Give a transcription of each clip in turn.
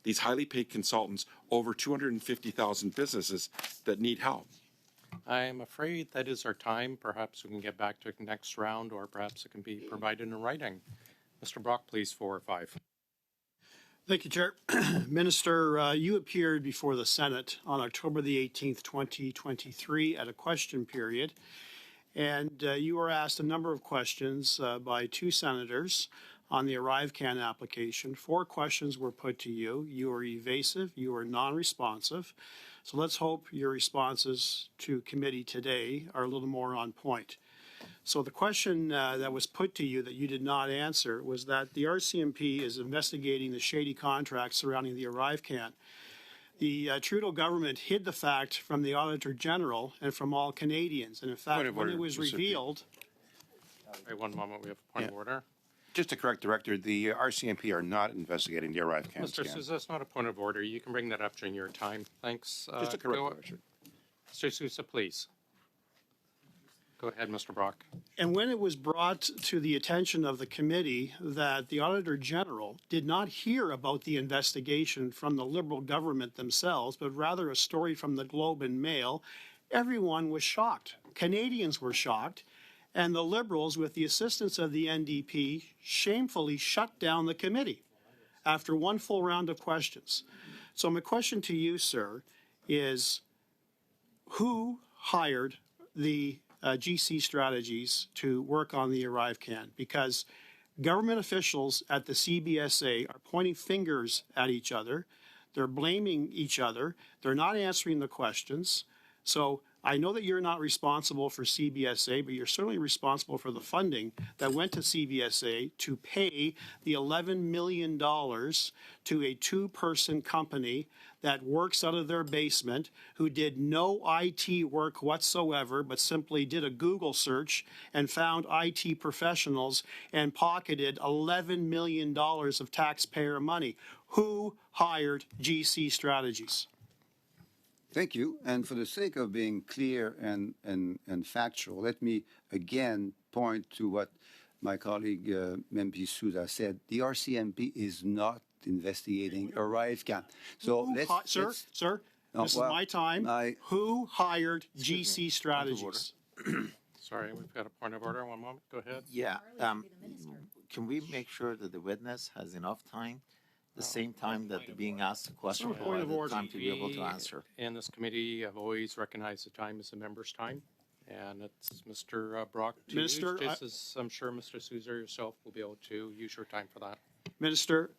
these highly paid consultants over 250,000 businesses that need help? I'm afraid that is our time. Perhaps we can get back to the next round, or perhaps it can be provided in writing. Mr. Brock, please, 4 or 5. Thank you, Chair. Minister, you appeared before the Senate on October the 18th, 2023 at a question period, and you were asked a number of questions by 2 senators on the ArriveCan application. 4 questions were put to you. You were evasive, you were non-responsive. So let's hope your responses to committee today are a little more on point. So the question that was put to you that you did not answer was that the RCMP is investigating the shady contracts surrounding the ArriveCan. The Trudeau government hid the fact from the Auditor General and from all Canadians. And in fact, when it was revealed... Wait 1 moment, we have a point of order. Just to correct the record, the RCMP are not investigating the ArriveCan Mr. scam. Sousa, that's not a point of order. You can bring that up during your time. Thanks. Just to correct the record. Mr. Sousa, please. Go ahead, Mr. Brock. And when it was brought to the attention of the committee that the Auditor General did not hear about the investigation from the Liberal government themselves, but rather a story from the Globe and Mail, everyone was shocked. Canadians were shocked. And the Liberals, with the assistance of the NDP, shamefully shut down the committee after 1 full round of questions. So my question to you, sir, is who hired the GC Strategies to work on the ArriveCan? Because government officials at the CBSA are pointing fingers at each other. They're blaming each other. They're not answering the questions. So I know that you're not responsible for CBSA, but you're certainly responsible for the funding that went to CBSA to pay the $11 million to a 2-person company that works out of their basement, who did no IT work whatsoever, but simply did a Google search and found IT professionals and pocketed $11 million of taxpayer money. Who hired GC Strategies? Thank you. And for the sake of being clear and factual, let me again point to what my colleague MP Sousa said. The RCMP is not investigating ArriveCan. So Sir, this is my time. Who hired GC Strategies? Sorry, we've got a point of order. 1 moment. Go ahead. Yeah. Can we make sure that the witness has enough time? The same time that they're being asked a question, point of order. time to be able to answer. In this committee, I've always recognized the time as a member's time, and it's Mr. Brock to Minister, use, just as I'm sure Mr. Sousa yourself will be able to use your time for that. Minister,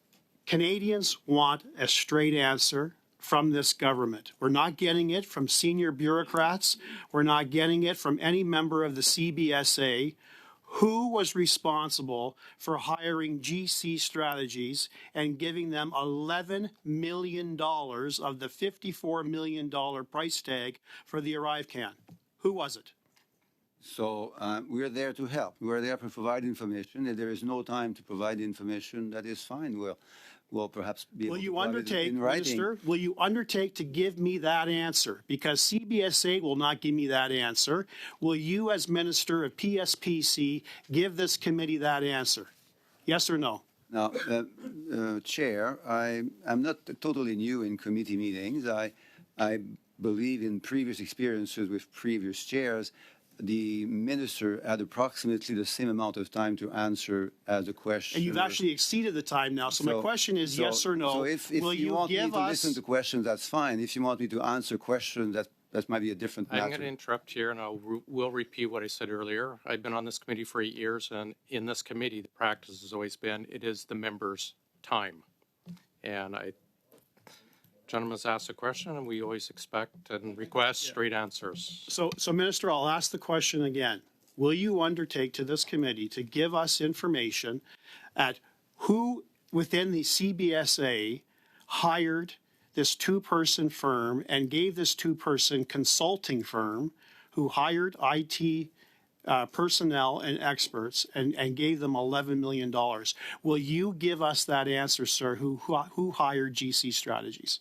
Canadians want a straight answer from this government. We're not getting it from senior bureaucrats. We're not getting it from any member of the CBSA. Who was responsible for hiring GC Strategies and giving them $11 million of the $54 million price tag for the ArriveCan? Who was it? So we're there to help. We're there to provide information. If there is no time to provide information, that is fine. We'll perhaps be able to provide it in writing. Minister, will you undertake to give me that answer? Because CBSA will not give me that answer. Will you, as Minister of PSPC, give this committee that answer? Yes or no? Now, Chair, I'm not totally new in committee meetings. I believe in previous experiences with previous chairs, the minister had approximately the same amount of time to answer as the question. And you've actually exceeded the time now. So my question is yes or no. So if you want me to listen to questions, that's fine. If you want me to answer questions, that might be a different matter. I'm going to interrupt here, and will repeat what I said earlier. I've been on this committee for 8 years, and in this committee, the practice has always been it is the members' time. And gentleman's asked a question, and we always expect and request straight answers. So, Minister, I'll ask the question again. Will you undertake to this committee to give us information at who within the CBSA hired this 2-person firm and gave this 2-person consulting firm who hired IT personnel and experts and gave them $11 million? Will you give us that answer, sir, who hired GC Strategies?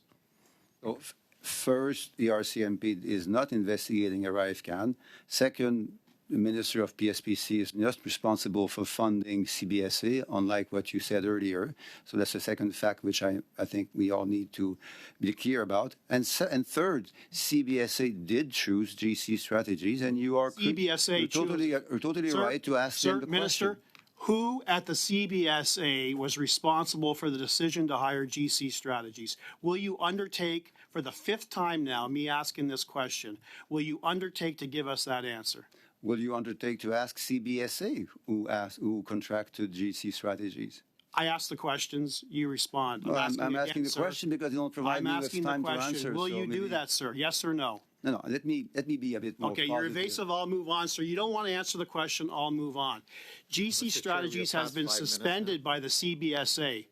So first, the RCMP is not investigating ArriveCan. Second, the Minister of PSPC is not responsible for funding CBSA, unlike what you said earlier. So that's the second fact which I think we all need to be clear about. And third, CBSA did choose GC strategies, and you are CBSA you're totally Sir, right to ask them the Minister, question. who at the CBSA was responsible for the decision to hire GC Strategies? Will you undertake, for the fifth time now, me asking this question, will you undertake to give us that answer? Will you undertake to ask CBSA who contracted GC strategies? I ask the questions, you respond. Well, I'm again, asking the sir. question because you don't provide I'm me with asking the time to question. answer. Will so you do maybe- that, sir? Yes or no? No, let me be a bit more Okay, you're positive. evasive. I'll move on, sir. You don't want to answer the question. I'll move on. GC Strategies has past been 5 minutes suspended by the CBSA.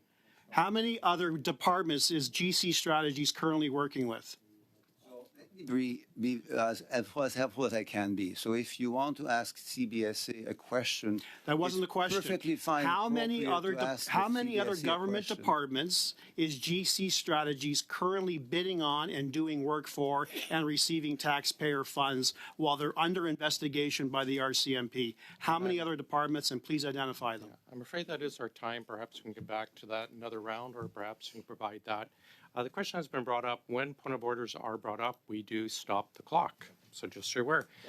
How many other departments is GC Strategies currently working with? Be as helpful as I can be. So if you want to ask CBSA a question, That wasn't the it's question. Perfectly fine. How many appropriate other to ask the how many other CBSA a government question. departments is GC Strategies currently bidding on and doing work for and receiving taxpayer funds while they're under investigation by the RCMP? How many other departments, and please identify them? I'm afraid that is our time. Perhaps we can get back to that another round, or perhaps we can provide that. The question has been brought up. When point of orders are brought up, we do stop the clock. So just so you're aware.